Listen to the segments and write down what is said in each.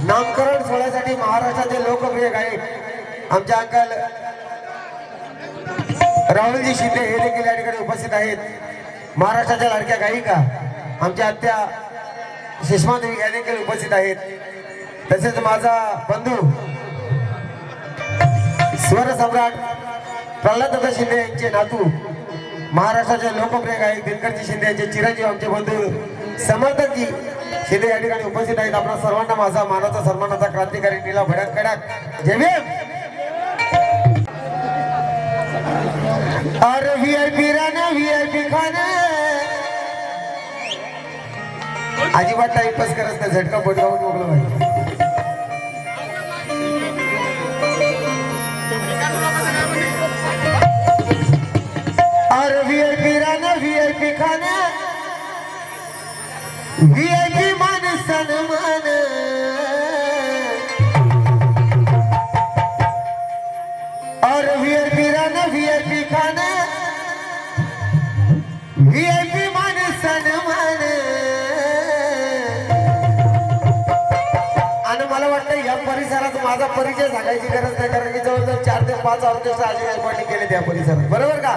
नामकरण सोहळ्यासाठी महाराष्ट्राचे लोकप्रिय गायक आमचे अंकल राहुलजी शिंदे हे देखील या ठिकाणी उपस्थित आहेत। महाराष्ट्राच्या लाडक्या गायिका आमच्या आत्या सुषमादेवी या देखील उपस्थित आहेत। तसेच माझा बंधू स्वर सम्राट प्रल्हाद शिंदे यांचे नातू महाराष्ट्राचे लोकप्रिय गायक दिनकरजी शिंदे यांचे चिरंजीव आमचे बंधू समर्थकजी शिंदे या ठिकाणी उपस्थित आहेत। आपल्या सर्वांना माझा मानाचा सन्मानाचा क्रांतिकारी नीला भडक कडक जय भीम। और वीआईपी राणा वीआईपी खाना अजिबात टाइमपास करत नाही, झटका बोटगावून मोकळं पाहिजे। और वीआईपी राणा वीआईपी खाना वीआईपी मान सन्मान और वीआईपी राणा वीआईपी खाना वीआईपी मान सन्मान। आणि मला वाटतं या परिसरात माझा परिचय सांगायची गरज नाही, कारण की जवळजवळ 4 ते 5 ऑर्केस्ट्रा आजी गायकवाडने केले त्या परिसरात, बरोबर का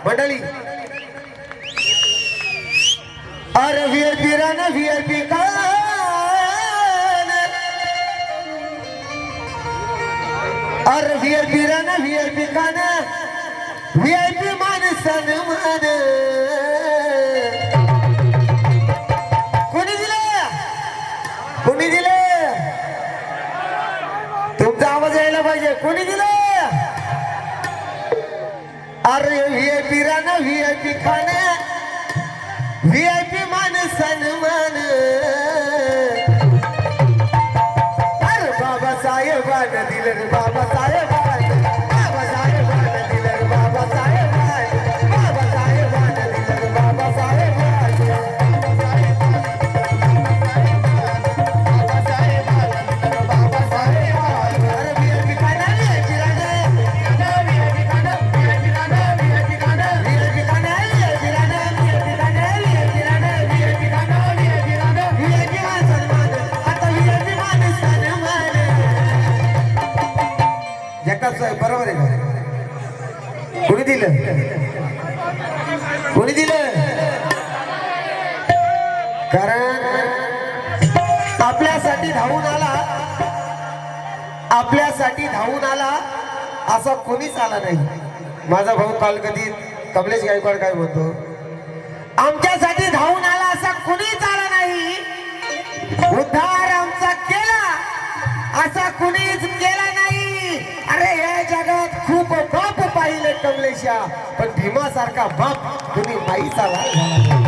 मंडळी। और वीआईपी राणा वीआईपी खाना और वीआईपी राणा वीआईपी खाना वीआईपी मान सन्मान। कोणी दिले कोणी दिले तुमचा आवाज यायला पाहिजे, कोणी दिले। अरे वीआईपी राणा वीआईपी खाना वीआईपी मान सन्मान। अरे बाबासाहेबांना दिलं रे बाबासाहेबांना, बाबासाहेबांना दिलं रे बाबासाहेबांना, बाबासाहेबांना दिलं रे बाबासाहेबांना। अरे वीआईपी खाना वीआईपी राणा वीआईपी खाना वीआईपी राणा वीआईपी खाना वीआईपी खाना वीआईपी राणा वीआईपी खाना वीआईपी राणा वीआईपी खाना वीआईपी राणा वीआईपी मान सन्मान। आता वीआईपी मान सन्मान। जगताप साहेब बरोबर आहे का? कोणी दिलं कोणी दिलं? कारण आपल्यासाठी धावून आला, आपल्यासाठी धावून आला असा कोणीच आला नाही। माझा भाऊ कालकधी कमलेश गायकवाड काय म्हणतो, आमच्यासाठी धावून आला असा कोणीच आला नाही, उद्धार आमचा केला असा कोणीच केला नाही। अरे या जगात खूप बाप पाहिले कमलेशा, पण भीमासारखा बाप तुम्ही माईचा लाल झाला।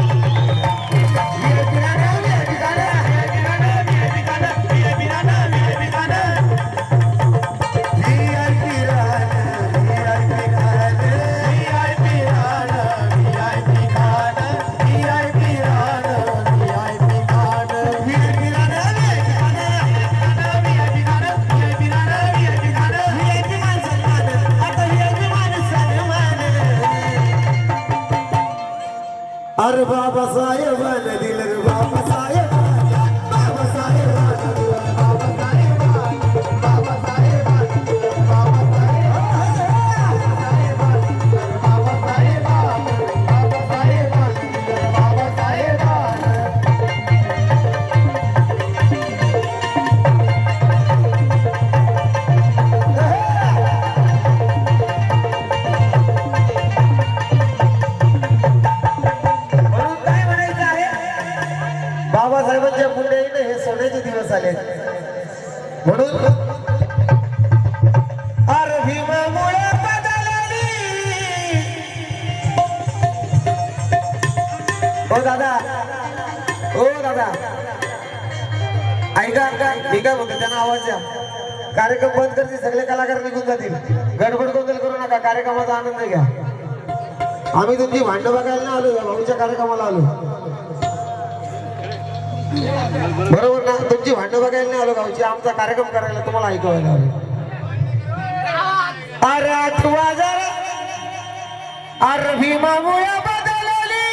अरे बाबासाहेबांना दिलं रे बाबासाहेबांना, बाबासाहेबांना दिलं रे बाबासाहेबांना, बाबासाहेबांना दिलं रे बाबासाहेबांच्या पुण्याने हे सोन्याचे दिवस आले म्हणून अरे भीमामुळे बदलली। ओ दादा ओ दादा ऐका मी काय म्हणतो, त्यांना आवाज द्या। कार्यक्रम बंद करते, सगळे कलाकार निघून जातील, गडबड गोंधळ करू नका, कार्यक्रमाचा आनंद घ्या। आम्ही तुमची भांडं बघायला ना आलो, भाऊच्या कार्यक्रमाला आलो, बरोबर ना। तुमची भांडण बघायला नाही आलो, गावची आमचा कार्यक्रम करायला तुम्हाला ऐकवायला आलो। अरे 8,000 अरे भीमामुळे बदलली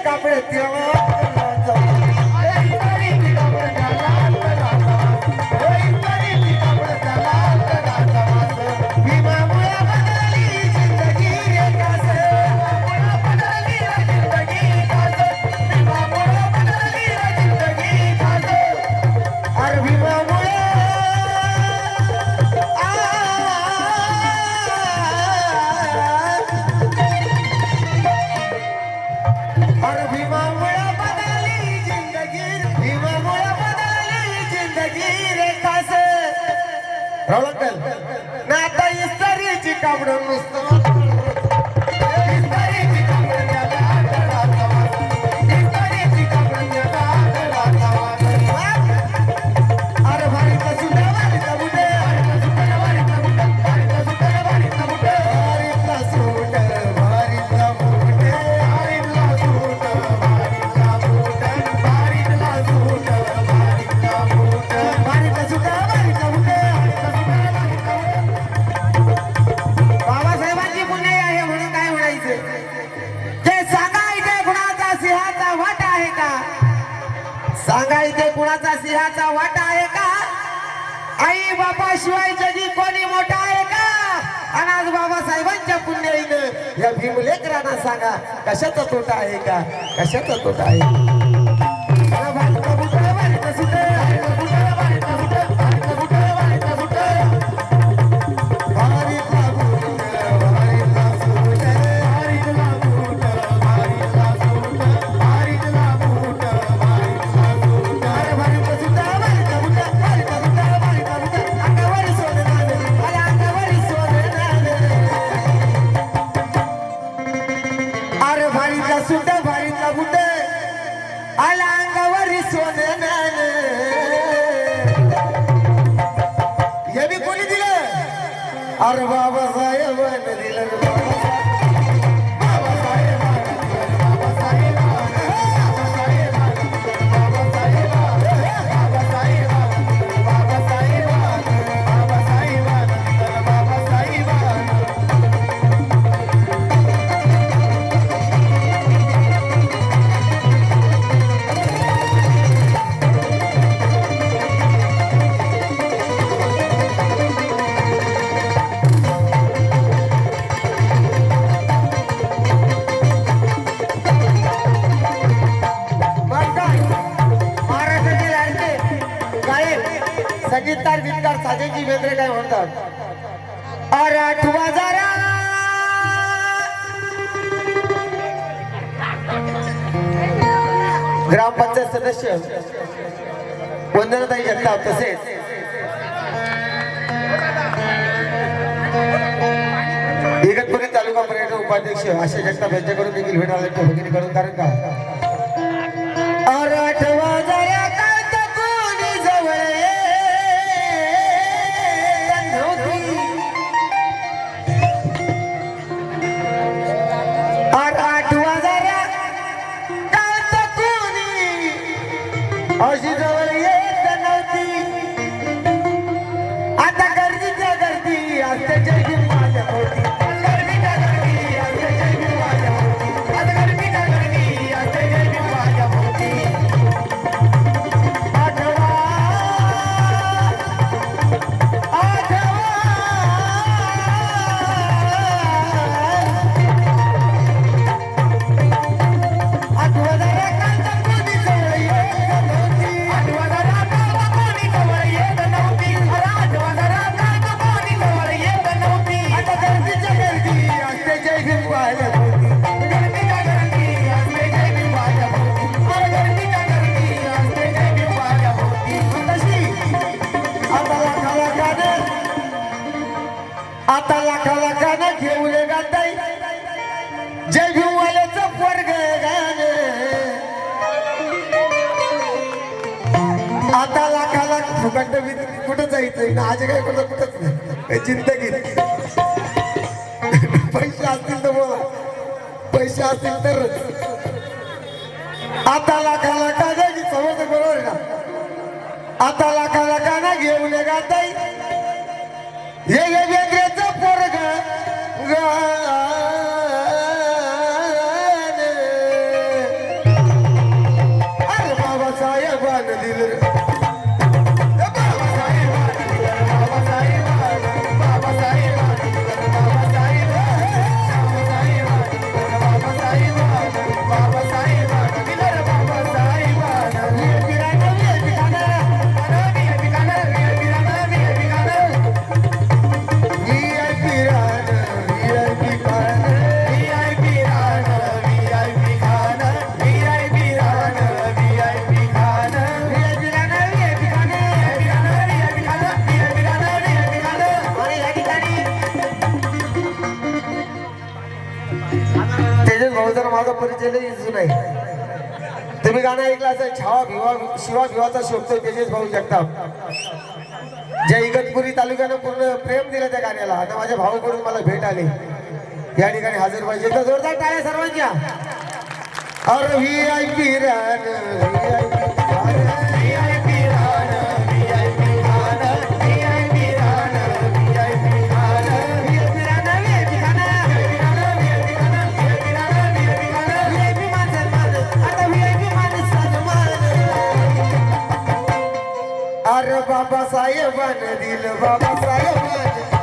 कापड ना आता इस्तारीची कापड नुसतं सांगा इथे कुणाचा सिंहाचा वाटा आहे का? आई बाबा शिवाय जगी कोणी मोठा आहे का? आणि आज बाबासाहेबांच्या पुण्याईनं या भीमलेकरांना सांगा कशाचा तोटा आहे का? कशाचा तोटा आहे? अरे बाबा साहेब संगीतकार गीतकार साजेजी वेगळे काय म्हणतात? अरे आठवा जरा ग्रामपंचायत सदस्य वंदनाताई जगताप तसेच इगतपुरी तालुका पर्यटन उपाध्यक्ष अशा जगताप यांच्याकडून देखील भेट आले भगिनीकडून कारण का अरे आठवा जरा अशी जवळ येत नव्हती आता गर्दीच्या गर्दी असते जय माझ्या होती गर्दीच्या गर्दी असते जय माझ्या होती आता गर्दीच्या गर्दी असते जय माझ्या होती आठवा आठवा आठवा जरा कांता कोणी जवळ आता लाखा लाखानं घेऊन गाताई जय भीमवाल्याचं पोरग आता लाखा लाख फुकट कुठं जायचंय ना आज काय कुठं कुठंच नाही चिंता केली पैसे असतील तर बोला पैसे असतील तरच आता लाखा लाखा जायची समज बरोबर ना आता लाखा लाखानं घेऊन गाताई हे वेगळ्याचं पोरग वाजलेलं दिसू नाही. तुम्ही गाणं ऐकलं असेल, छावा भिवा शिवा भिवाचा शोधतोय तेजस भाऊ जगताप. ज्या इगतपुरी तालुक्यानं पूर्ण प्रेम दिलं त्या गाण्याला. आता माझ्या भाऊकडून मला भेट आली, या ठिकाणी हजर पाहिजे. एकदा जोरदार टाळ्या सर्वांच्या. और VIP रान, VIP रान, VIP रान, VIP रान, VIP रान, VIP रान, VIP रान, VIP रान, VIP रान, VIP रान, VIP रान, VIP मान सन्मान, आता VIP मान सन्मान. अरे बाबासाहेबान दिल, बाबासाहेबान